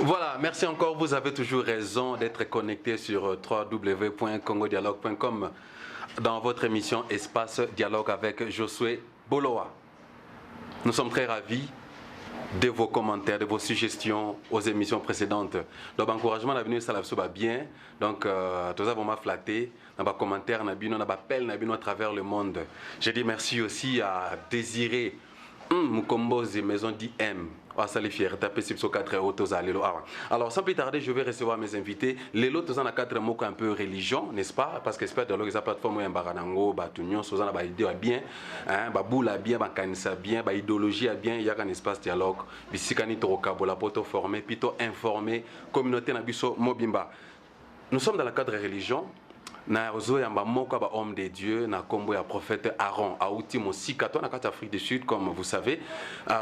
Voilà, merci encore. Vous avez toujours raison d'être connecté sur www.congodialogue.com dans votre émission Espace Dialogue avec Josué Boloa. Nous sommes très ravis de vos commentaires, de vos suggestions aux émissions précédentes. Donc, encouragement, la venue, ça va bien. Donc, tout ça, vous m'avez flatté. Dans vos commentaires, dans vos appels, à travers le monde. Je dis merci aussi à Désiré Mukombozi, maison d'IM. Alors, sans plus tarder, je vais recevoir mes invités. Les lots, ont 4 mots un peu religion, n'est-ce pas? Parce que j'espère que la plateforme est baranango, batunion, sozana ba idée bien, baboula bien, bakanisa bien, ba idéologie bien, il y a un espace dialogue. Bisikani toroka, la poto formé, plutôt informé, communauté nabiso mobimba. Nous sommes dans le cadre religion. Na ozoyamba moko ba homme de Dieu na kombo ya prophète Aaron auti mosika to na kati Afrique du Sud comme vous savez.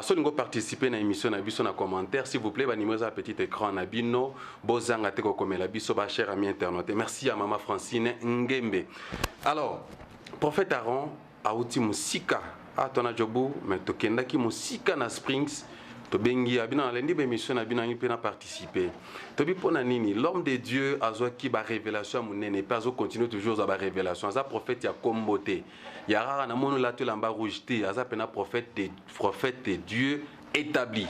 So ningo participer na émission na biso na commentaire s'il vous plaît ba numéro à petit écran na bino bozanga te ko komela biso ba cher ami internaute. Merci à maman Francine Ngembe. Alors prophète Aaron auti mosika atona jobu mais to kendaki mosika na Springs. Tobengi abina lendi be mission abina ngi pena participer. Tobi pona nini l'homme de Dieu azo ki ba révélation munene pas azo continue toujours à ba révélation aza prophète ya kombote. Ya rara na mono la telamba rougeté aza pena prophète de Dieu établi.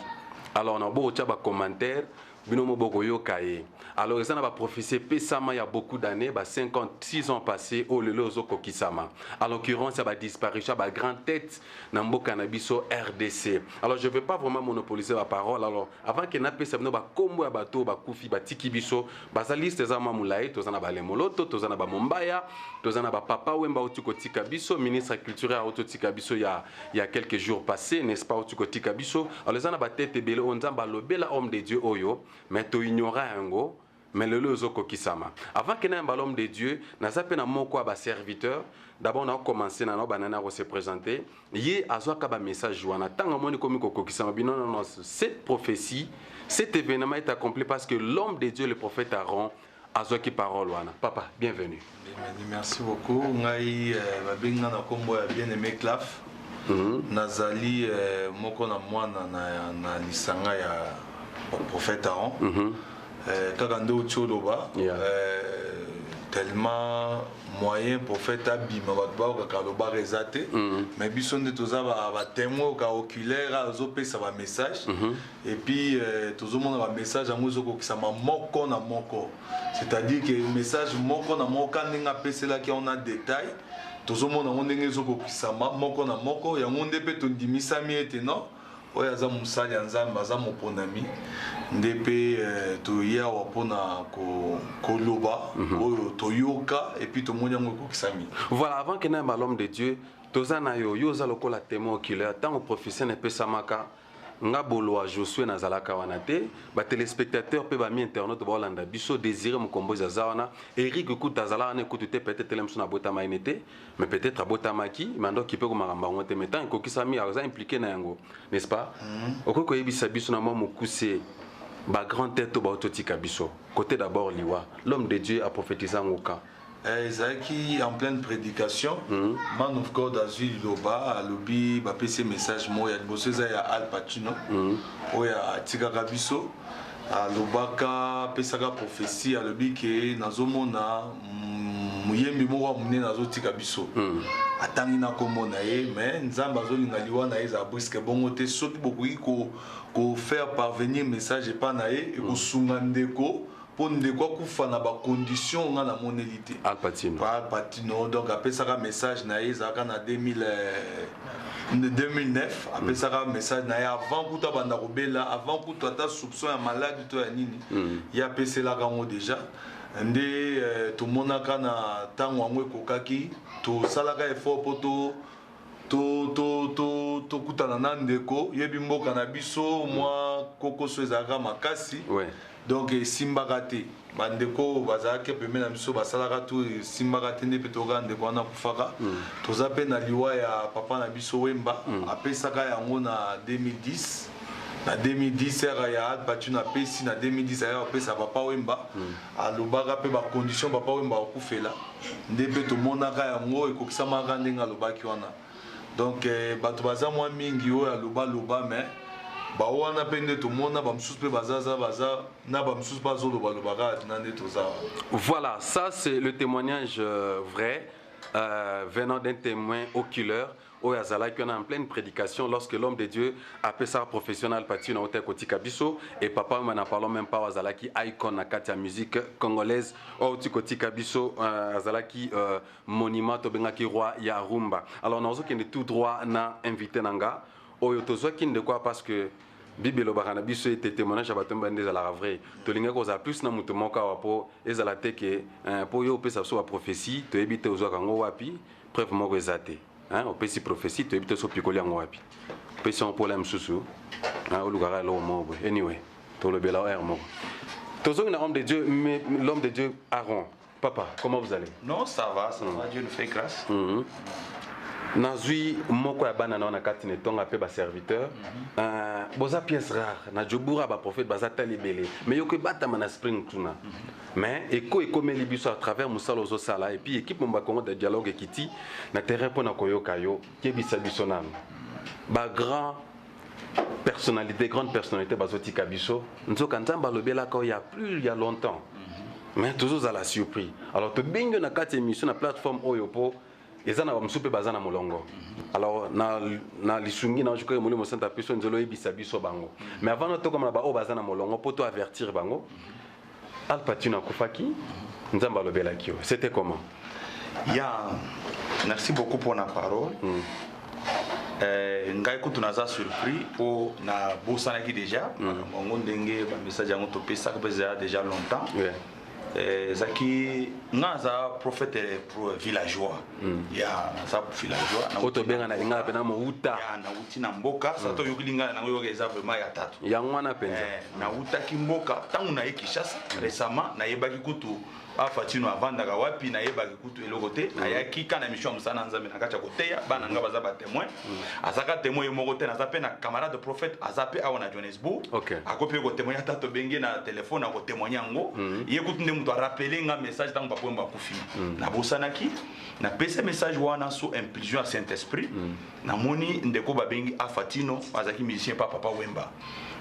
Alors on a beau ba commentaire binomo boko yo kaye. Alors ça na ba prophétie pesama il y a beaucoup d'années, 56 ans passés au lelozo kokisama. En l'occurrence, ça va disparition ba grande tête na mboka na biso RDC. Alors je ne vais pas vraiment monopoliser la parole. Alors avant que na pesa bino ba kombo ya bato ba kufi ba tiki biso, ba za liste za mamulai, tozana ba lemoloto, tozana ba Mombaya, tozana ba papa wemba otuko tika biso, ministre culturel auto tika biso il y a quelques jours passés, n'est-ce pas otuko tika biso. Alors les ana ba tête bele onzamba lobela homme de Dieu oyo, mais to ignora ngo. Mais le lozoko kisama. Avant que n'ait un ballon de Dieu, n'a pas na mon quoi serviteur. D'abord on a commencé na banana se présenter. Yé azo kaba message joana. Tant amoni komi koko kisama. Non. Cette prophétie, cet événement est accompli parce que l'homme de Dieu, le prophète Aaron, azo ki parole wana. Papa, bienvenue. Merci beaucoup. Ngai babinga na kombo ya bien-aimé Claf. Nazali moko na mwana na lisanga ya prophète Aaron. Kakando Tcholoba, tellement moyen pour faire abîmer votre kaloba résaté, mais bison de tous va témoin oculaire azopé ça va message et puis tout le monde a message à mozoko qui ça m'a moko na moko, c'est-à-dire que le message moko na moko n'inga pc là qui on a détail tout le monde a on n'inga zoko qui ça m'a moko na moko et on dépend ton dimisami et non. Oui, aza musali anzamba aza moponami ndepe toya wapona koloba oyo toyoka et puis tomoni yango kokisami. Voilà, avant que n'ait l'homme de Dieu, tozana yo yoza lokola témoin oculaire tant au professeur ne peut samaka nga bolo Josué nazalaka wana te ba téléspectateurs pe ba mi internaute ba Hollanda biso désiré Mukombozi zawana Eric kuta zala na écoute peut-être télém sur na botama inete mais peut-être botama ki mando ki pe ko maramba ngote mais tant ko kisami aza impliqué na yango n'est-ce pas okoko yebisa biso na mo mukuse ba grand tête ba ototika biso côté d'abord liwa l'homme de Dieu a prophétisé ngoka Zaki en pleine prédication, man of God azui loba, lobi ba PC message mo ya boseza ya Al Pacino, oya tika kabiso, lobaka pesaka prophétie a lobi ke nazomona muyembi mo wa mune nazo tika biso. Atangi na komona ye, mais nzamba zo lingaliwa na eza briske bongo te soki bokoki ko faire parvenir message pa na ye e ko sungandeko pour ne quoi kufa na ba condition nga na monelité Al Pacino donc après ça message na ezaka na 2009 après ça message na avant kuta banda robela avant kuta ta soupçon ya malade to ya nini ya PC la gango déjà ndé to monaka na tango ngwe kokaki to salaka effort poto to kutana na ndeko yebi mboka na biso moi koko so ezaka makasi donc simbakate bandeko bazalaki pembe na biso basalaka tu simbakate nde pe toka ndeko wana kufaka toza pe na liwa ya papa na biso wemba apesaka yango na 2010 na 2010 era ya Al Pacino apesi na 2010 aya apesa papa wemba alobaka pe ba condition papa wemba akufela nde pe tomonaka yango ekokisamaka ndenge alobaki wana donc bato baza mwa mingi oyo aloba mais ba wana pende to mona ba msusu pe bazaza baza na ba msusu ba zolo ba lobaka nande to ça. Voilà, ça c'est le témoignage vrai venant d'un témoin oculaire au Yazala qui est en pleine prédication lorsque l'homme de Dieu appelle ça professionnel parti na hôtel Kotika Biso et papa m'en parlons même pas Yazala qui icon na katia musique congolaise au Kotika Biso Yazala qui monument to benga ki roi ya rumba. Alors nous qui est tout droit na invité nanga oyo tozo qui de quoi parce que Bibelo bakana biso était témoignage abatomba ndeza la vrai to linga ko za plus na mutu moka wapo ezala teke po yo pesa so prophétie to ebite ozo kango wapi preuve moko ezate hein o pesi prophétie to ebite so pikoli yango wapi pesi on problème susu hein o lugara lo mobo anyway to le bela er moko tozo na homme de Dieu mais l'homme de Dieu Aaron papa comment vous allez? Non, ça va Dieu nous fait grâce. Nazui moko ya bana na kati ne tonga pe ba serviteur boza pièce rare na jobura ba prophète baza talibele mais yo ke bata mana spring tuna mais eko ekomeli biso à travers musalo zo sala et puis équipe mba Congo de dialogue ekiti na terrain pona koyoka yo kebisa biso nanu ba grand personnalité grande personnalité bazotika biso nzoka nzamba lobela ko il y a longtemps mais toujours à la surprise alors to bingo na kati émission na plateforme oyopo ezana ba msupe bazana molongo alors na lisungi na jokoe molimo santa peso nzelo ebisa biso bango mais avant to comme na ba o bazana molongo poto avertir bango alpatuna kufaki nzamba lobela kio c'était comment? Merci beaucoup pour la parole. Ngai ko tunaza surpris po na bosana ki déjà ngongo ndenge ba message yango to pesa ko déjà longtemps. Zaki naza prophète pour villageois ya za villageois na oto benga na linga pena mo uta ya na uti na mboka sato yokilinga na yo eza vraiment ya tatu ya ngwana penza na uta ki mboka tangu na Kinshasa récemment na yebaki kutu afatino avandaka wapi na yebaki kutu elokote na yaki kana mission musana nzambe na kacha koteya bana nga baza ba témoin azaka témoin moko te na zape na camarade prophète azape awa na Johannesburg akope ko témoin ata to benge na téléphone ko témoigner ngo yekutu nde muto rappeler nga message tangu bapomba kufi na bosanaki na pese message wana so impulsion à Saint-Esprit na moni ndeko babengi afatino azaki musicien papa Wemba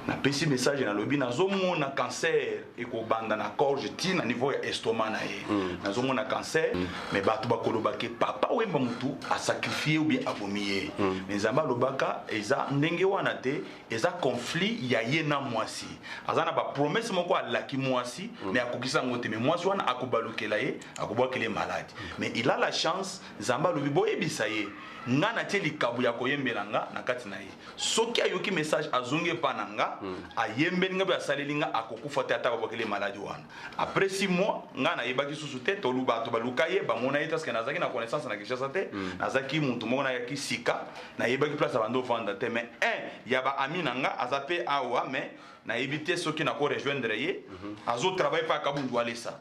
na pesi message na lobi nazomona cancer ekobanda na gorge ti na niveau ya estomac na ye nazomona cancer mais bato bakoloba ke papa Wemba mutu a sacrifié ou bien abomié mais nzamba lobaka eza ndenge wana te eza conflit ya ye na mwasi azana ba promesse moko alaki mwasi mais akokisa ngote mais mwasi wana akobalukela ye akobwakele malade mais il a la chance nzamba lobi boyebisa ye nga na tie likabu ya koyembela nga na kati na ye soki ayoki message azonge pa na nga ayembeli nga be asaleli nga akokufa te ata babokele maladi wana après 6 mois nga na yebaki susu te toluba to baluka ye bamona ye parce que nazaki na connaissance na Kinshasa te nazaki muntu moko na yaki sika na yebaki place abando vanda te mais ya ba ami na nga azape awa mais na yebite soki na ko rejoindre ye azo travailler pa kabundu alesa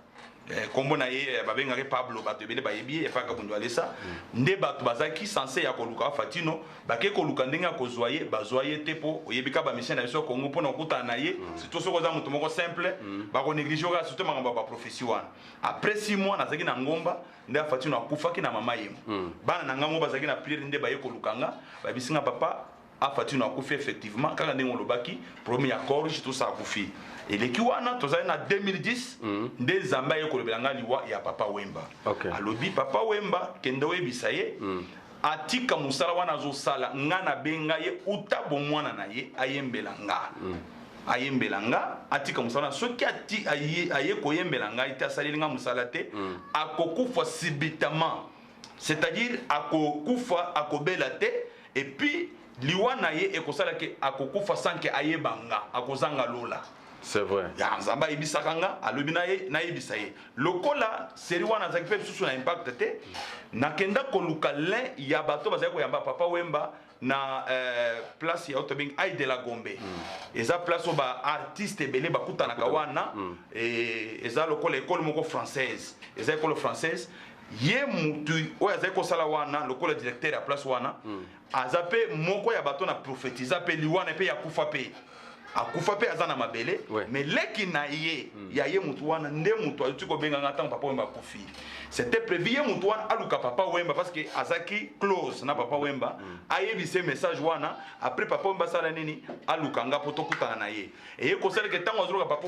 kombo na ye babengaki Pablo bato ebele bayebi e faka bundu alesa nde bato bazaki censé ya koluka fatino bake koluka ndenge ya kozwa ye bazwa ye te po oyebika ba mission na biso Kongo pona okuta na ye surtout soko za mutu moko simple bako négliger ka surtout makambo ba prophétie wana après 6 mois nazaki na ngomba nde fatino akufaki na mama yemo bana na ngamo bazaki na prière nde baye kolukanga babisinga papa afatino akufi effectivement kaka ndenge olobaki premier accord tout ça akufi et l'équiwana tozali na 2010 nde zamba ye kolobelanga liwa ya papa Wemba alobi papa Wemba kende oyebisa ye atika musala wana azosala nga na benga ye uta bomwana na ye ayembela nga atika musala soki aye koyembela nga ite asaleli nga musala te akokufa subitement c'est-à-dire akokufa akobela te et puis liwana ye ekosala ke akokufa sanke ayebanga akozanga lola. C'est vrai. Ya nzamba ibisaka nga alobi na yebisa ye lokola seri wana zaki pe susu na impact te nakenda koluka lin ya bato bazali koyamba papa Wemba na place ya Otobing Aïe de la Gombe eza place ba artiste belé bakutanaka wana eza lokola école moko française eza école française ye mutu oyo azali kosala wana lokola directeur ya place wana aza pe moko ya bato na prophétisa pe liwana pe ya kufa pe akufa pe azana mabele mais leki na ye ya ye mutu wana nde mutu azuti ko benga ngata papa Wemba kufi c'était prévu ye mutu wana aluka papa Wemba parce que azaki close na papa Wemba ayebi ce message wana après papa Wemba sala nini aluka nga poto kutana na ye et ko sala ke tango azuka papa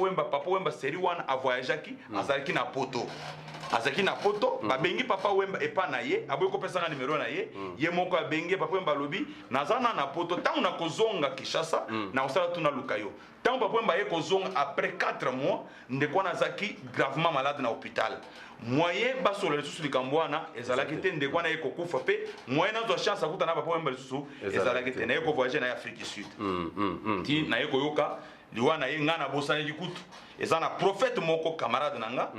Wemba série wana a voyageaki azaki na poto babengi papa Wemba epa na ye aboyi kopesa numéro na ye ye moko abengi papa Wemba lobi nazana na poto tango na kozonga Kinshasa na osala tuna lukayo tango papa Wemba ye kozonga après 4 mois ndeko nazaki gravement malade na hôpital moyen basolo lisusu likambo wana ezalaki te ndeko na ye kokufa pe moyen nazo chance akuta na papa Wemba lisusu ezalaki te na ye ko voyager na Afrique du Sud ti na ye koyoka liwana ye ngana bosana likutu ezana prophète moko camarade nanga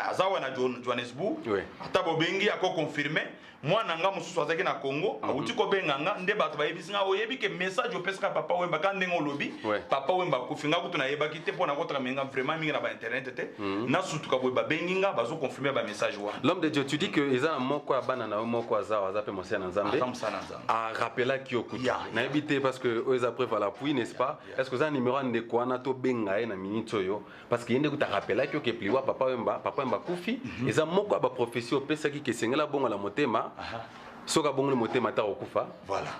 azawa na Johannesburg atabo bengi ako confirmer mwana nga mususu azaki na Congo awuti ko benganga nde bato bayebisinga oyebi ke message opesaka papa Wemba ka ndengo lobi papa Wemba kufinga kutu na yebaki te pona kotra menga vraiment mingi na ba internet te na sutuka boy ba benginga bazo confirmer ba message wa l'homme de Dieu tu dis que ezana moko abana na moko azawa azape monsieur na Nzambe a rappela ki okuta na ebité parce que eux après voilà puis n'est-ce pas est-ce que ça numéro de quoi na to benga na minute oyo parce que yende kuta rappela ki okepliwa papa Wemba kufi eza moko ba prophétie opesa ki kesengela bongo la motema soka bongo le motema ta okufa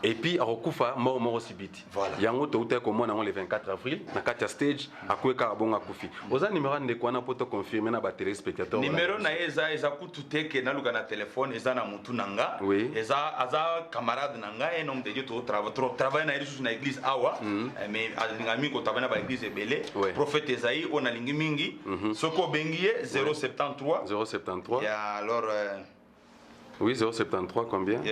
et puis akufa mort subiti yango to uta ko mona le 24 avril na kati stage akweka bongo akufi oza numéro de quoi na poto confirmer na ba téléspectateurs numéro na eza kutute ke na luka na téléphone eza na mutu nanga eza aza camarade nanga et nom de Dieu to travailler na ilisu na église awa mais alingami ko travailler na ba église ebele prophète Esaïe on a lingi mingi soko bengiye 073 ya alors oui, 073, combien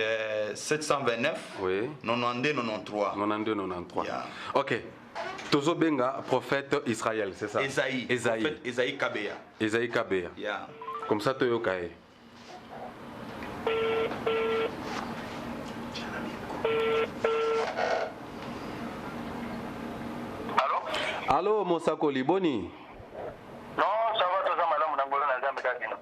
729 92 93. Ok. Tozo Benga, prophète Israël, c'est ça Esaïe Kabea. Comme ça, tu es Allô, Mosako Liboni.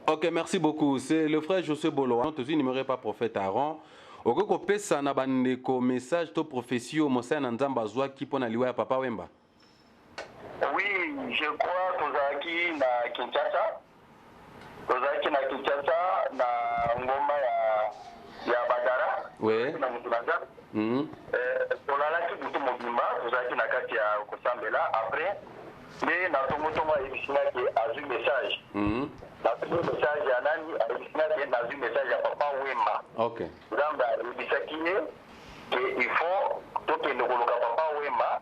Ok, merci beaucoup. C'est le frère José Bolo. Tu n'aimerais pas prophète Aaron. Okoko pesa na bandeko message to prophétie Mosé na Nzamba zwa ki pona liwa ya papa Wemba. Oui, je crois tozaki na Kinshasa. Na ngoma ya Badara. Oui. Na Mutulaga. Tolalaki butu mobimba, tozaki na kati ya kosambela après mais na tomotonga ebisina ke azu message. Le message ya nani a eu message à papa Wemba. Ok. Zamba ebisaki que il faut que le koloka papa Wemba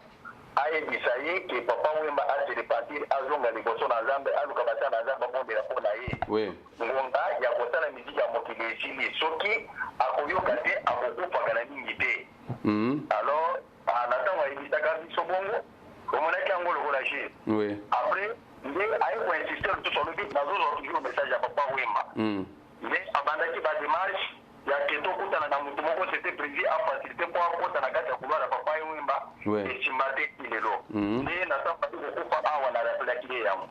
ayebisaye que papa Wemba a se repartir azonga liboso na Nzambe aluka basa na Nzambe bombela pona ye. Oui. Ngonga ya kosala miziki ya mokili esili soki akoyoka te akokufa na mingi te. Alors anatango ebisaka biso bongo omonaki yango lokola je. Oui. Après mais aye ko insister tout sur le but na zo toujours message à papa Wemba. Mais abandaki ba démarche ya keto kutana na mutu moko c'était prévu à faciliter pour kota na kati ya couloir ya papa Wemba et chimate ilelo. Mais na sa pati ko fa awa na rappela ki yamu.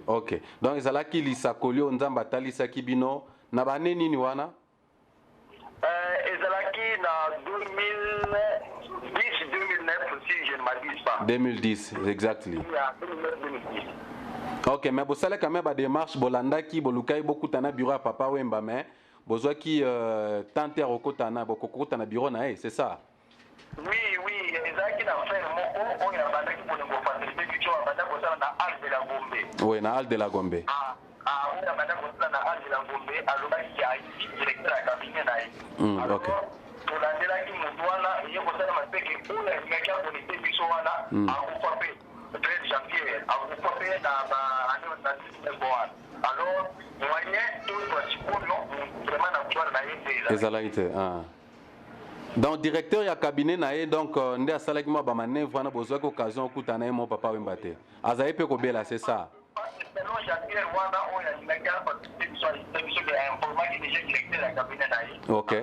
Ok. Donc ezalaki lisakoli Nzamba talisa kibino na baneni ni wana? Ezalaki na 2009 si je ne m'abuse pas. 2010, exactly. 2010. Ok, mais vous savez quand même la démarche bolandaki bolukai beaucoup tana bureau à papa Wemba mais besoin qui tenter okotana bokokotana bureau na c'est ça. Oui, ezalaki na frère moko oyo abandaki pour ngo faciliter kicho abanda ko sala na Hall de la Gombe. Oui, na Hall de la Gombe. On abanda ko sala na Hall de la Gombe alobaki ya directeur ya cabinet na ye. Ok. Tolandelaki mutu wana ye ko sala mapeke oyo ngaki akonete biso wana akufa pe 13 janvier akufa pe na ba ano na Sibon. Alors moyen tout possible vraiment na pouvoir na ye. Ezalaite donc directeur ya cabinet na ye donc nde asalaki mwa ba manœuvre na bozwa ko occasion okutana ye mo papa Wemba te. Azaye pe ko bela c'est ça. Non, Jean-Pierre Wanda oya ngaka parce que biso ke informatique déjà directeur ya cabinet na ye. OK.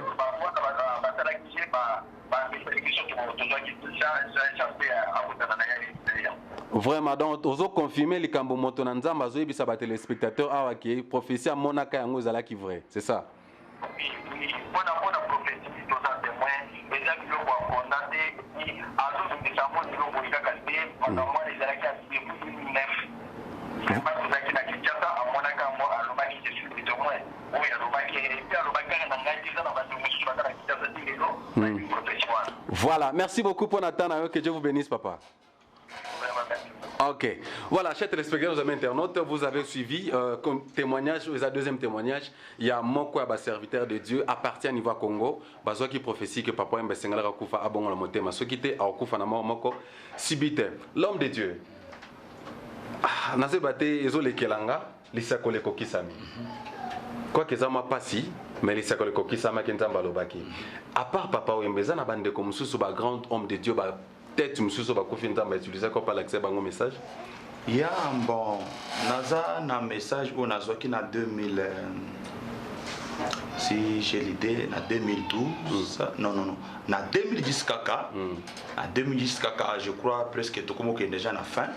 Vraiment donc ozo confirmer likambo moto na Nzamba zo yebisa ba téléspectateurs awa ki prophétie monaka yango ezalaki vrai, c'est ça? Oui, bona prophétie to ça témoin, mais ça biloko a condamné ni azo de samo biloko ikaka te moi les Alaka depuis 2009. C'est pas que ça qui n'a quitté ça à mon accord moi à l'obaki je suis de moi. Oui à l'obaki et puis à l'obaki on a gagné ça dans la musique on a quitté ça dit professionnel. Voilà, merci beaucoup pour Nathan, que Dieu vous bénisse papa. Ok, voilà, chers téléspectateurs, amis internautes, vous avez suivi comme témoignage, le deuxième témoignage, il y a Moko, serviteur de Dieu, appartient à niveau Congo, bazo qui prophétie que papa Mbe Sengala Rakufa a bon la montée, mais ce qui était à Okufa na Moko, Sibite, l'homme de Dieu. Ah, naze bate ezole kelanga, lisako le kokisami. Quoi que ça m'a pas si, mais lisako le kokisama kenzamba lobaki. À part papa Mbe Zana bande comme sous ba grand homme de Dieu ba peut-être monsieur so ba kofi nzamba utiliser quoi par l'accès bango message. Ya bon, naza na message au nazoki na 2000 si j'ai l'idée na 2012 non na 2010 kaka na 2010 kaka je crois presque tout comme que déjà na fin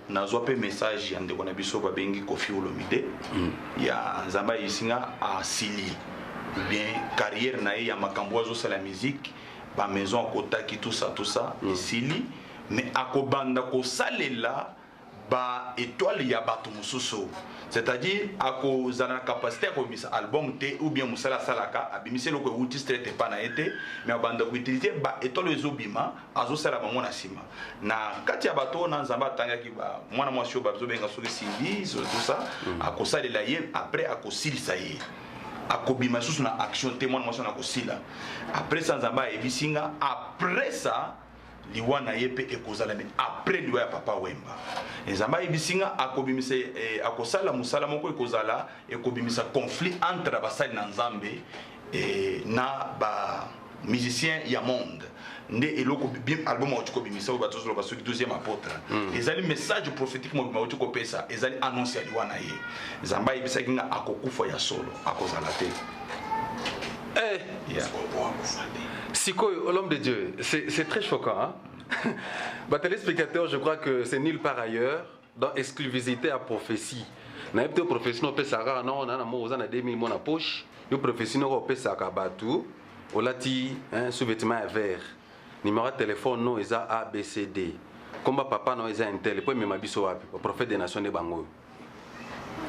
nazo pe message ya ndeko na biso ba bengi Kofi Olomide ya nzamba isinga a Sili bien carrière na ya makambo azo la musique ba maison kotaki tout ça Sili mais akobanda ko salela ba étoile ya bato mususu c'est-à-dire ako zana capacité ko misa album te ou bien musala salaka abimise loko outil straight pas na été mais abanda ko utiliser ba étoile ezobima azo sala bango na sima na kati ya bato na nzamba tanga ki ba mwana mwasi ba zo benga soki Sili sur tout ça ako salela ye après ako silisa ye akobima susu na action te mwana mwasi na ko sila après ça nzamba ebisinga après ça liwana yepe ekozala mais après liwa ya papa Wemba nzamba ebisinga akobimise akosala musala moko ekozala ekobimisa conflit entre basali na nzambe na ba musicien ya monde nde eloko bien album otiko bimisa o bato solo basoki deuxième apôtre ezali message prophétique mo otiko pesa ezali annonce ya liwana ye nzamba ebisaki nga akokufa ya solo akozala te Siko, l'homme de Dieu, c'est très choquant. Hein? Bah, téléspectateurs, je crois que c'est nulle part ailleurs, dans exclusivité à prophétie. Na yepte prophétie no pesa ka non na mo za na 2000 mo na poche, yo prophétie no pesa ka batu, olati hein sous-vêtement vert. Numéro de téléphone no eza ABCD. Comme papa no eza intel, po me mabiso wapi, prophète des nations de Bango.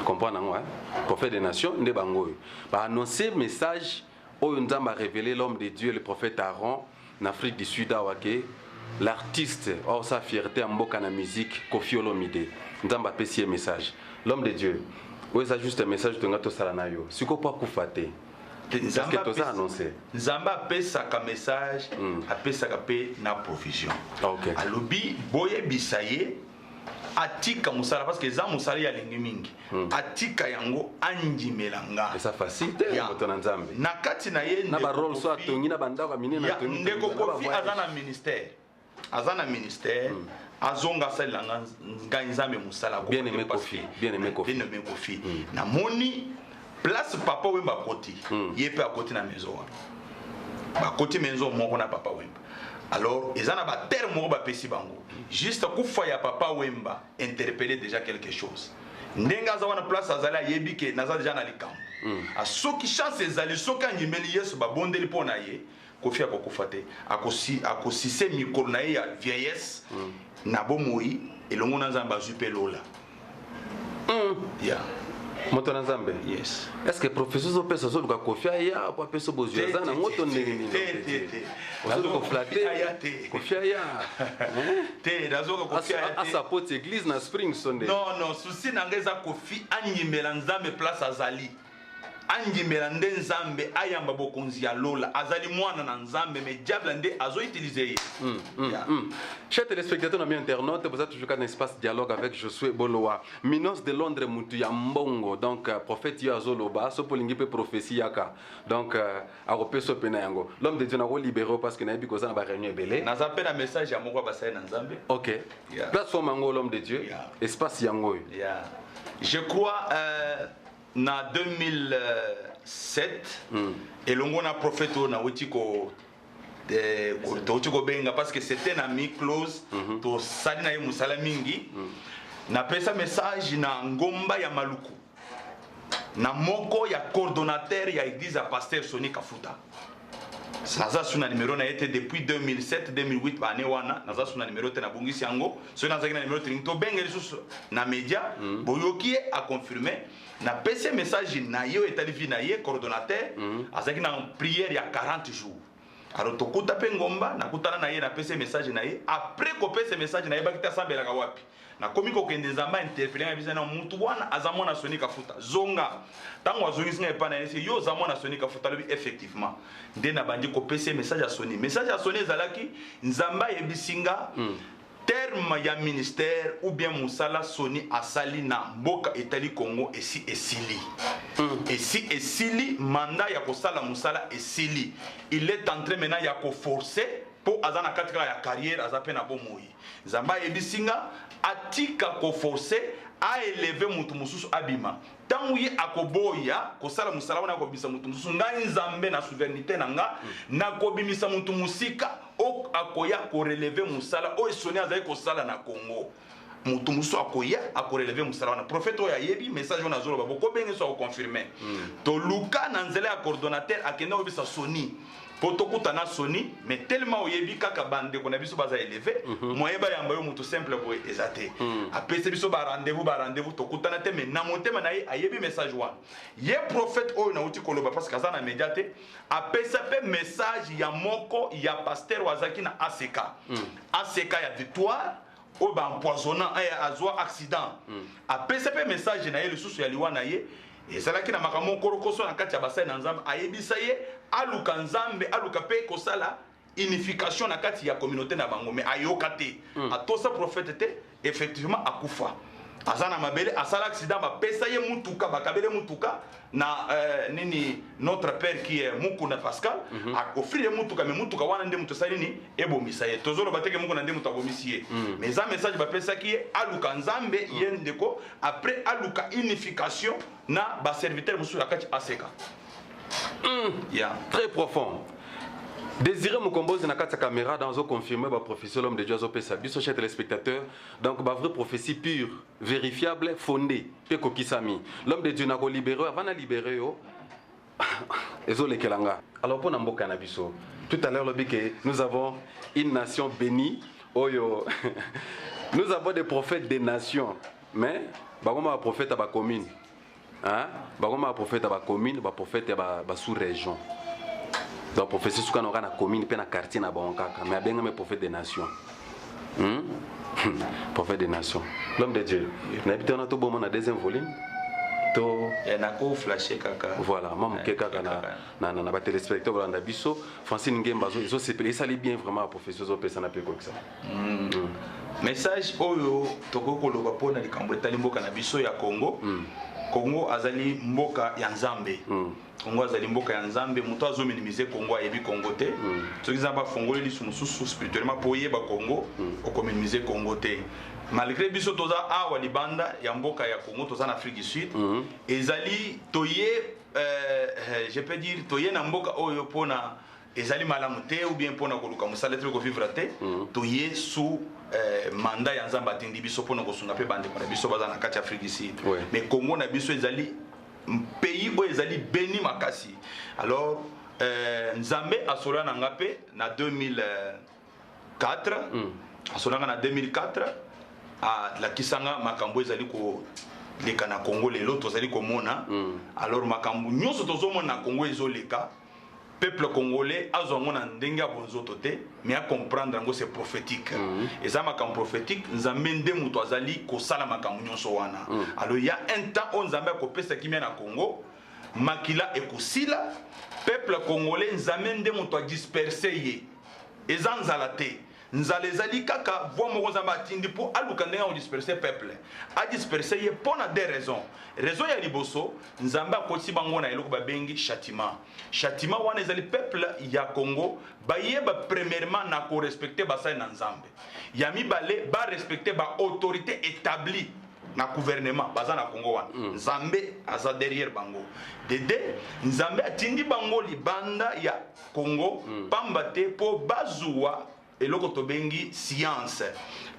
Comprendre hein? Prophète des nations de Bango. Ba annoncer message Oyo Nzamba a révélé l'homme de Dieu, le prophète Aaron, en Afrique du Sud, l'artiste, sa fierté en mboka na musique, Kofi Olomide. Nzamba a passé un message. L'homme de Dieu, oui, c'est juste un message de Ngato Salanayo. Si vous pouvez kufate, qu'est-ce que tu as annoncé? Nzamba a passé un message, a passé na provision. Ok. Alobi, boye bisaye. Atika musala parce que za musala ya lengi mingi atika yango anjimelanga et ça facilite moto na nzambe na kati na ye na ba rôle so atongi na bandaka mine na tongi ndeko Kofi azana ministère azonga salanga nganzambe musala ko bien aimé Kofi na moni place papa Wemba koti yepe akoti na maison ba koti maison moko na papa Wemba. Alors, ils ont un terme qui juste kufa ya papa Wemba interpeller déjà quelque chose. Nenga za wana place azala yebi ke naza déjà na likambo. A soki chance ezali soki anyimeli Yesu ba bondeli pona ye Kofi akokufate akosi se mikolo na ye ya vieillesse na bomoi elongo na nzamba zupe lola. Yeah. Moto na nzambe. Yes. Est-ce que professeur zo pesa zo luka Kofi ya pa pesa bozua za na ngoto ndenge Nazo ko flatter Kofi ya. Te nazo ko Kofi ya. À sa porte église na Spring Sunday. Non, souci nangeza Kofi anyimela nzambe place azali. Anjimela nde nzambe ayamba bokonzi ya lola azali mwana na nzambe mais diable nde azo utiliser. Chers téléspectateurs, amis internautes, vous êtes toujours dans l'espace dialogue avec Josué Boloa, Minos de Londres Mutu ya Mbongo, donc prophète Yazoloba, so polingi pe prophétie yaka. Donc arope so pena yango. L'homme de Dieu n'a libéré parce que na bi koza na ba réunion belé. Na zappel un message ya moko basay na nzambe. OK. Plateforme yango l'homme de Dieu. Espace yango. Je crois na 2007 elongo na prophète na wetiko benga parce que c'était na mi close to sali na ye musala mingi na pesa message na ngomba ya Maluku na moko ya coordonnateur ya église ya pasteur Soni Kafuta naza suna numéro na été depuis 2007 2008 ba année wana naza suna numéro te na bongisi yango so naza na numéro te to bengeli susu na média boyoki a confirmer na PC message na yo etalifi na ye coordonnateur azaki na prière ya 40 jours alors tokuta pe ngomba nakutana na ye na PC message na ye après ko PC message na ye bakita sambela ka wapi na komi ko kende nzamba interpeller na bizana mutu wana azamona soni kafuta zonga tango azongi singa epana yesi yo zamona soni kafuta lobi effectivement nde na bandi ko PC message a soni ezalaki nzamba yebisinga terme ya ministère ou bien musala soni asali na mboka etali Congo esi esili esili mandat ya kosala musala esili il est en train maintenant ya ko forcer pour azana katika ya carrière azape na bomoi nzamba yebisinga atika ko forcer a élever mutu mususu abima tangu ye akoboya kosala musala wana ko bisa mutu mususu ngai nzambe na souveraineté nanga na ko bimisa mutu musika o akoya ko relever musala o esoni azali kosala na Congo mutu mususu akoya ko relever musala wana prophète o ya yebi message wana zolo babo ko benge so confirmer to luka na nzela ya coordonnateur akenda obisa soni potokuta na soni mais tellement oyebi kaka bande ko na biso baza élevé moyeba yamba yo mutu simple ko ezate apese biso ba rendez-vous tokutana te mais na motema na ye ayebi message wana ye prophète o na uti koloba parce que azana médiate apesa pe message ya moko ya pasteur wazaki na ACK ya victoire o ba empoisonnant azwa accident apesa pe message na ye le susu ya liwa na ye ezalaki na makambo korokoso na kati ya basai na nzambe ayebisa ye aluka nzambe aluka pe kosala unification na kati ya communauté na bango mais ayoka te atosa prophète te effectivement akufa azana mabele asala accident ba pesa ye mutuka bakabele mutuka na nini notre père qui est Mukuna Pascal a offrir mutuka mais mutuka wana nde mutu salini ebomisa ye tozolo bateke Mukuna nde mutu abomisi ye mais za message ba pesa ki aluka nzambe yendeko après aluka unification na ba serviteur musu akati aseka très profond. Désiré Mukombozi na kati caméra dans confirmer ba professeur l'homme de Dieu zo pesa biso chers téléspectateurs donc ba vraie prophétie pure vérifiable fondée pe kokisami l'homme de Dieu na ko libérer avant na libérer yo ezole kelanga alors pour na mboka na biso tout à l'heure lobi que nous avons une nation bénie oyo nous avons des prophètes des nations mais ba goma prophète ba commune hein ba goma prophète ba commune ba prophète ba sous région. Donc prophète suka na na commune pe na quartier na bankaka mais abenga me prophète des nations. Prophète des nations. L'homme de Dieu. Na habité on a tout bon na deuxième volume. To et na ko flasher kaka. Voilà, maman kaka na ba téléspectateur na biso Francine Ngemba zo c'est ça li bien vraiment professeur zo pesa na pe comme ça. Message oyo tokoko loba pona likambo etali mboka na biso ya Congo. Congo azali mboka ya Nzambe. Congo azali mboka ya Nzambe muto azo minimiser Congo ayebi Congo te. Soki zamba fongoli lisu mususu spirituellement pour yeba Congo o minimiser Congo te. Malgré biso toza awa libanda ya mboka ya Congo toza na Afrique du Sud ezali toye je peux dire toye na mboka oyo pona ezali malamu te ou bien pona koluka musala te ko vivre te toye sous mandat ya Nzamba atindi biso pona ko sunga pe bande na biso baza na kati Afrique du Sud mais Congo na biso ezali pays oyo ezali béni makasi alors Nzambe asola na ngape na 2004 asola na 2004 la kisanga makambo ezali ko leka na Congo lelo tozali komona alors makambo nyonso tozomona na Congo ezoleka peuple congolais azongona ndenge ya bonzoto te mais à comprendre ngo c'est prophétique et ça makambo prophétique nzambe nde muto azali ko sala makambo nyonso wana alors il y a un temps on nzambe ko pesa kimia na Congo makila ekosila peuple congolais nzambe nde muto a disperser ye ezanzala te nzale ezali kaka voix moko nzambe atindi po aluka ndenge on disperser peuple a disperser ye pona des raisons ya liboso nzambe akoti bango na eloko babengi châtiment wana ezali peuple ya Congo bayeba premièrement na ko respecter basai na nzambe ya mibale ba respecter ba autorité établie na gouvernement baza na Congo wana nzambe aza derrière bango dede nzambe atindi bango libanda ya Congo pamba te po bazuwa eloko tobengi science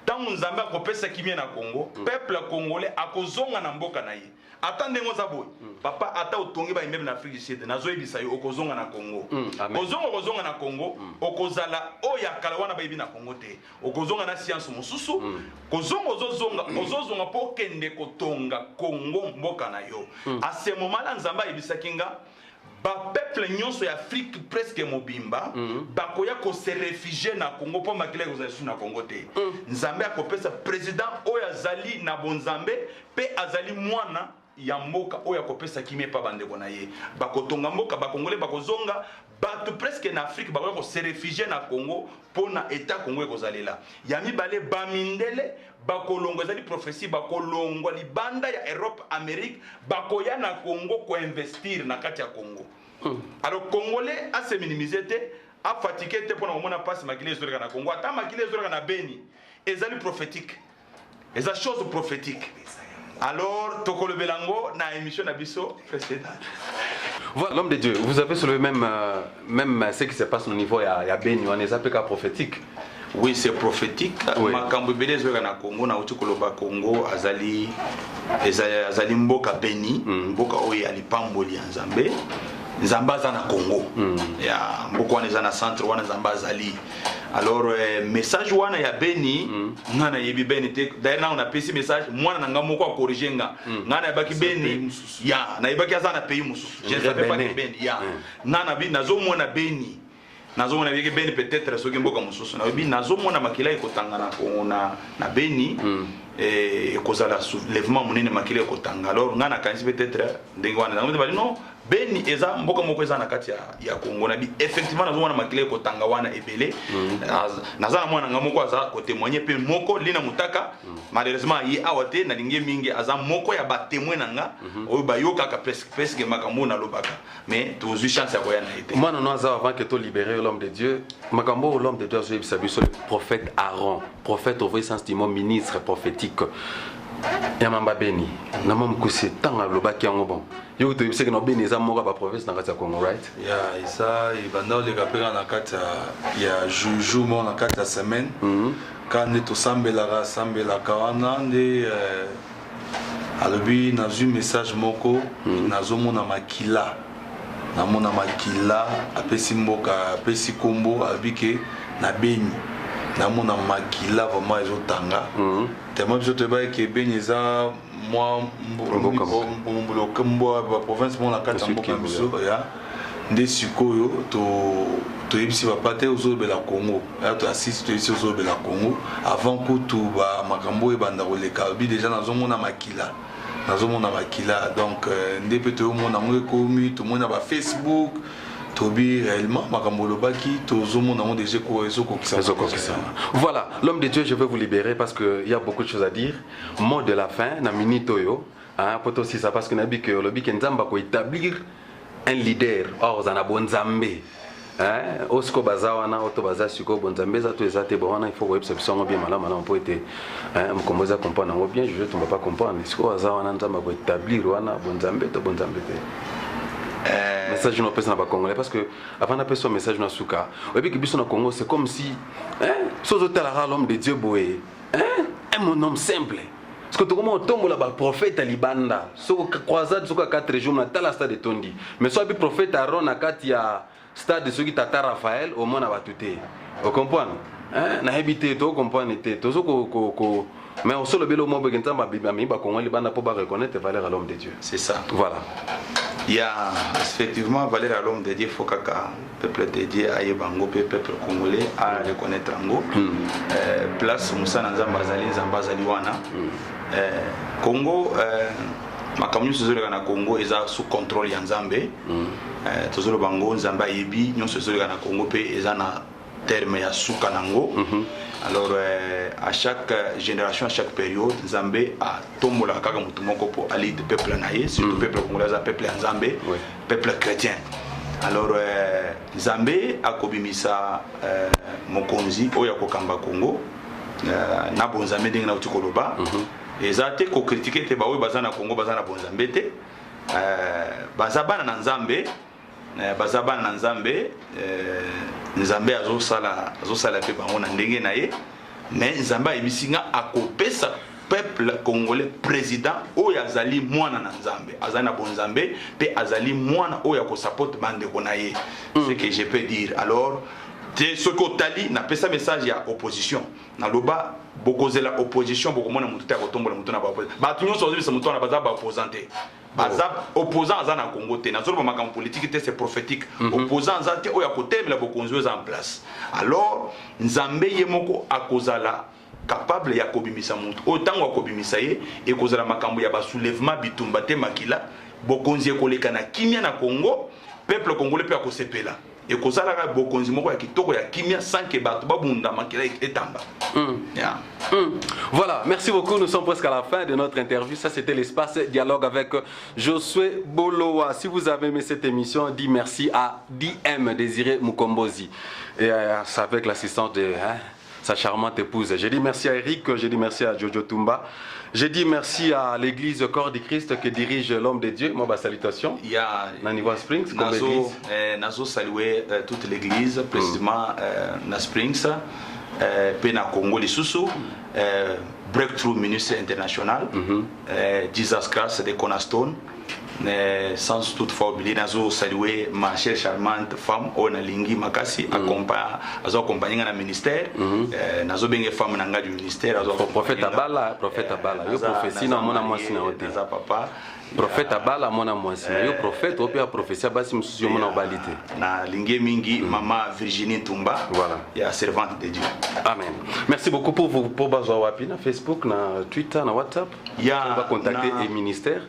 ntango nzambe akopesa kimia na Congo peuple congolais akozonga na mboka na ye ata ndengo za boy papa ata otongi ba immeuble na Afrique du Sud nazoyebisa yo okozonga na Congo kozonga na Congo okozala oya kala wana ba ibi na Congo te okozonga na science mosusu ozozonga po kende kotonga Congo mboka na yo à ce moment là nzamba yebisa kinga ba peuple nyonso ya Afrique presque mobimba bakoya ko se réfugier na Congo po makile ko za na Congo te nzambe akopesa président oyo azali na bonzambe pe azali mwana ya mboka oyo akopesa kimie pa bandeko na ye bakotonga mboka bakongole bakozonga bato presque na Afrique bakoya ko se réfugier na Congo pona état Congo ekozalela ya mibale bamindele bakolongo ezali prophétie bakolongo libanda ya Europe Amérique bakoya na Congo ko investir na kati ya Congo alors congolais a se minimiser te a fatigué te pona mona passe makile ezoleka na Congo ata makile ezoleka na Beni ezali prophétique eza chose prophétique alors tokolo belango na émission na biso précédente. Voilà, l'homme de Dieu, vous avez soulevé même ce qui se passe au niveau ya Beni, on est appelé prophétique. Oui, c'est prophétique. Oui. Makambo belé zo na Congo na utikoloba Congo azali mboka Beni, mboka oyo ali pamboli nzambe. Nzamba za na Congo. Ya mboka wana za na centre wana nzamba azali. Alors message wana ya Beni ngana yebi Beni te d'ailleurs on a pesi message mwana nanga moko a corriger nga ngana yabaki Beni ya na yabaki aza na pays mususu je ne savais pas que Beni ya ngana bi nazo mona Beni nazo mona bi Beni peut-être soki mboka mususu na bi nazo mona makila ekotanga na Congo na Beni ekozala soulèvement monene makila ekotanga alors ngana kanisi peut-être ndenge wana ngana non Beni eza mboka moko eza na kati ya Congo na bi effectivement nazo mona makile ko tanga wana ebele naza na mwana ngamoko aza ko témoigner pe moko lina mutaka malheureusement yi awate na lingi mingi aza moko ya ba témoin nanga oyo bayoka ka presque makambo na lobaka mais tuzu chance ya koya na été moi non aza avant que to libérer l'homme de Dieu makambo l'homme de Dieu azo yebisa biso le prophète Aaron prophète au vrai sens du mot ministre prophétique ya mamba Beni na mamkusi tanga lobaki yango bon yo to yebisa que no Beni eza moko ba prophète na kati ya Congo right ya isa ibanda le kapera na kati ya juju mo na kati ya semaine quand to sambela kawana nde alobi nazu message moko nazomona makila namona makila apesi mboka apesi kombo abike na Beni namona makila vraiment ezotanga tellement biso toyeba ke Beni eza mwa mbo ba province mo na kati ya mboka biso ya nde sikoyo toyebisi bapa te ozolobela Congo to assiste toyebisi ozolobela Congo avant kutu ba makambo ebanda koleka bi déjà nazomona makila donc nde pe toyomona ngo ekomi tomona ba Facebook tobi réellement makambo lobaki tozomona ngo déjà ko ezokokisa. Voilà, l'homme de Dieu, je vais vous libérer parce que il y a beaucoup de choses à dire. Mot de la fin na minute yo hein poto aussi ça parce que nabi que lobi ke nzamba ko établir un leader or za na bonzambe hein osko bazawana oto bazasiko bonzambe za to ezate bona il faut webse biso bien malama on peut être hein mkomboza comprendre ngo bien je ne pas comprendre siko bazawana nzamba ko établir wana bonzambe to bonzambe te message no pesa na ba congolais parce que avant d'appeler son message na suka et puis que biso na Congo c'est comme si hein sozo tala l'homme de Dieu boé hein un homme simple parce que tout comment tombe là ba prophète libanda soko croisade soko 4 jours na tala stade de Tondi mais soit bi prophète Aaron na kati ya stade soki tata Raphaël au moins na batuté vous comprenez hein na habité to comprendre té to soko mais on se le belo mo begenta ba mi ba Congo libanda pour ba reconnaître valeur à l'homme de Dieu c'est ça voilà. Il y a effectivement valeur à l'homme de Dieu, il faut que le peuple de Dieu aille bango, le peuple congolais à reconnaître Ango. Place Moussa Nzamba Zali wana. Congo, ma communauté na Congo est sous contrôle ya Nzambe. Tozolo bango Nzamba yebi, nyon se na Congo pe ezana terme ya suka nango. Alors à chaque génération, à chaque période, Nzambe a tombola kaka mutu moko po ali de peuple naïe, surtout peuple congolais, peuple Nzambe, peuple chrétien. Alors Nzambe a kobimisa mokonzi oya kokamba Congo na bonzambe ndenge na utikoloba. Ezate ko critiquer te ba oyo bazana Congo bazana bonzambe te. Bazabana na Nzambe bazabana na Nzambe Nzambe azosala pe bango na ndenge na ye mais nzambe ayebisinga akopesa peuple congolais président oyo azali mwana na nzambe azali na bonzambe pe azali mwana oyo akosupport bandeko na ye ce que je peux dire. Alors ce que otali na pesa message ya opposition na loba bokozela opposition bokomona mutu ta kotombola mutu na ba opposition ba tunyo so zibisa mutu na baza ba opposante baza opposant za na Congo te na zolo ba makambo politique te c'est prophétique opposant za te oyo akotemela bokonzi za en place. Alors nzambe yemoko akozala capable ya kobimisa mutu otango akobimisa ye ekozala makambo ya ba soulèvement bitumba te makila bokonzi ekoleka na kimia na Congo peuple congolais pe akosepela et kozala ka bokonzi moko ya kitoko ya kimia sans que bato babunda makila etamba. Voilà, merci beaucoup, nous sommes presque à la fin de notre interview. Ça c'était l'espace dialogue avec Josué Bolowa. Si vous avez aimé cette émission, dis merci à DM Désiré Mukombozi et avec l'assistance de sa charmante épouse. J'ai dit merci à Eric, j'ai dit merci à Jojo Tumba. J'ai dit merci à l'église Corps du Christ que dirige l'homme de Dieu. Moi, salutations. Il y a Naniwa Springs, comme l'église. Nazo saluer toute l'église, précisément na Springs, Pena Congo Lisusu, Breakthrough Ministry International, Jesus Christ de Cornerstone. Sans toutefois oublier nazo saluer ma chère charmante femme ona lingi makasi accompagner na ministère nazo benga femme nanga du ministère azo prophète abala yo prophétie na mona mwasi na hote za papa prophète abala mona mwasi yo prophète opia prophétie basi msusu mona obalite na lingi mingi mama Virginie Tumba voilà ya servante de Dieu. Amen. Merci beaucoup pour vous pour bazwa wapi na Facebook na Twitter na WhatsApp on va contacter le ministère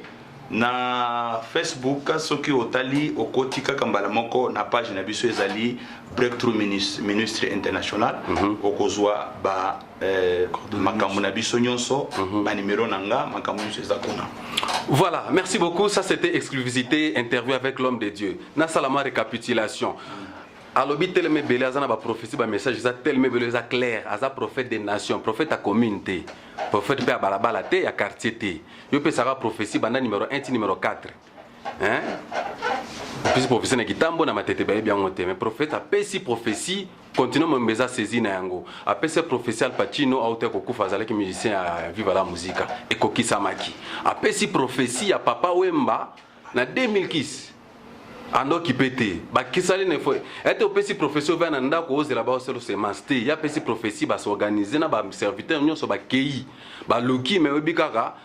na Facebook soki otali okotika kambala moko na page na biso ezali Breakthrough Ministry International okozwa ba makambo na biso nyonso ba numéro nanga makambo nyonso ezakuna. Voilà, merci beaucoup, ça c'était exclusivité interview avec l'homme de Dieu. Na salama récapitulation. Alobi teleme belé azana ba prophétie ba message za teleme belé za clair aza prophète des nations prophète à communauté prophète pe balabala te ya quartier te yo pe sera prophétie banda numéro 1 ti numéro 4 hein puis prophétie na kitambo na matete ba bien ngote mais prophète a pesi prophétie continue mbeza saisi na yango a pesi prophétie al Pacino a ote ko kufa zalaki musicien à vivre la musique et kokisa maki a pesi prophétie ya papa Wemba na 2015 ando kipete ba kisali ne fo ete opesi professeur vana ndako ozela ba oselo semestre ya pesi prophétie ba s'organiser na ba serviteur nyonso ba kei ba loki me obikaka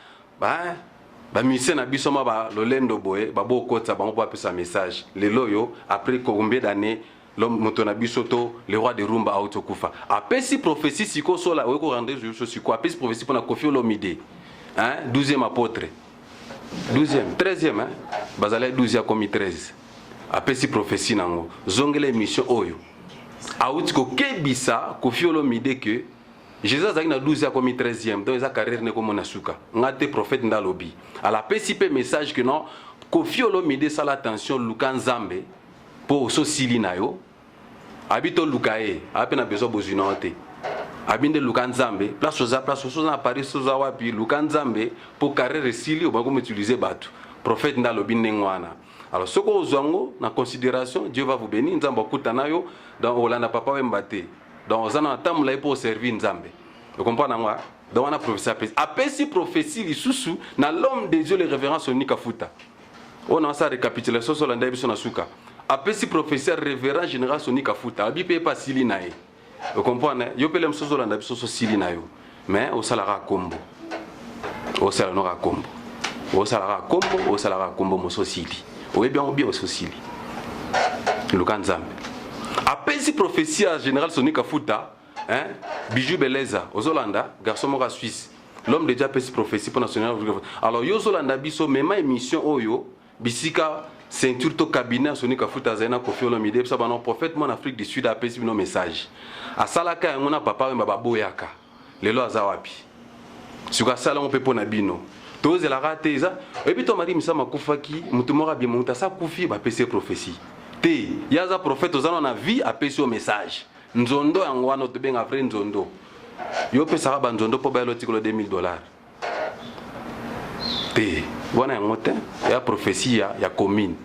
ba mission na biso ma ba lolendo boye ba bokotsa ba mpo apesa message lelo yo après combien d'années l'homme motona bisoto le roi de rumba autokufa apesi prophétie siko sola we ko rendre jour siko apesi prophétie pour na Koffi Olomide 12e apôtre 12e 13e bazala 12e comme 13 apesi prophétie nango zongela émission oyo auti ko kebisa Koffi Olomide que Jésus azaki na 12 comme 13e donc sa carrière ne comme na suka ngate prophète ndalobi ala pesi pe message que non Koffi Olomide sala attention luka nzambe po so sili na yo habito lukae apena besoin bozinote abinde luka nzambe place oza na Paris soza wapi luka nzambe po carrière sili obako utiliser batu prophète ndalobi ndengwana. Alors, ce qu'on a en considération, Dieu va vous bénir. Nous avons nayo dans Olanda Papa Wembate. Donc, on a un là pour servir Nzambe. Vous comprenez moi? Donc, on a prophétie. Après si prophétie, les sous-sous, dans l'homme des dieux, les révérences sont Nikafuta. On a ça récapitulation sur l'Anda Bisson Asuka. Après si prophétie, révérend général son Nikafuta. Abipé pas Silinae. Vous comprenez? Yo peux l'aimer sur l'Anda Bisson Silinayo. Mais au salara combo. Au salara combo. Au salara combo. Au salara combo, moso Sili. Oui, bien aussi. Le Kanzambe. Après si prophétie à général Sonika Futa, Bijou Beleza, aux Hollanda, garçon mora Suisse. L'homme déjà pèse prophétie pour national. Alors, yo Hollanda biso même émission oyo, bisika ceinture to cabinet Sonika Futa Zena Koffi Olomide, ça va non prophète mon Afrique du Sud a pèse nos messages. À Salaka on a papa et baba boyaka. Les lois azawapi. Suka sala on peut pour nabino. Toze la rateza et puis to mari misa makufaki mutumora bien monta sa kufi ba pese prophétie te yaza prophète ozana na vie a pese au message nzondo yangwana to benga vrai nzondo yo pesa ba nzondo po ba lotikolo $2000 te bona ngote ya prophétie ya commune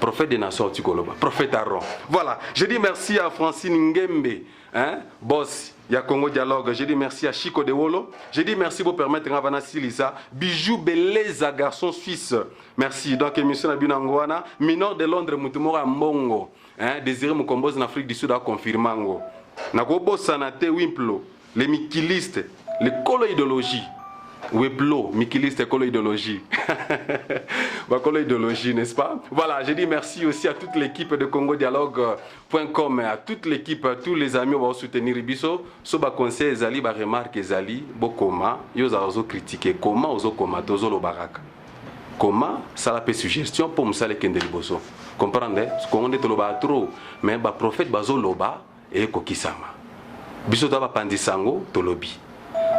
prophète des nations Tikoloba, prophète Aaron. Voilà, je dis merci à Francine Ngembe, hein, boss. Il y a Congo Dialogue. Je dis merci à Chico de Wolo. Je dis merci pour permettre à Vanna Silisa. Bijou Beleza, garçon suisse. Merci. Donc, émission à Binangwana. Minor de Londres, Moutumora Mbongo. Désiré Moukombos en Afrique du Sud a confirmé. Nakobo Sanate Wimplo. Les mikilistes. Les colo-idéologies. Weplo, Mikiliste, colo-idéologie. Colo-idéologie, n'est-ce pas? Voilà, je dis merci aussi à toute l'équipe de CongoDialogue.com, à toute l'équipe, à tous les amis qui vont soutenir Ibiso. So ba conseil ezali, ba remarque ezali, bokoma, yo za ozo critiquer, comment ozo koma, tozo lo baraka. Comment ça la peut suggestion pour m'sale kende liboso. Comprendre? Ce qu'on est lo ba trop, mais ba prophète bazo loba et kokisama. Biso ta ba pandisango tolobi.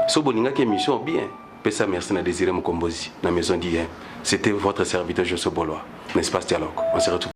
So boninga ki émission bien. Pesa merci na Désiré Mukombozi, la maison d'hier. C'était votre serviteur Josso Bolois. N'est-ce pas, Dialogue? On se retrouve.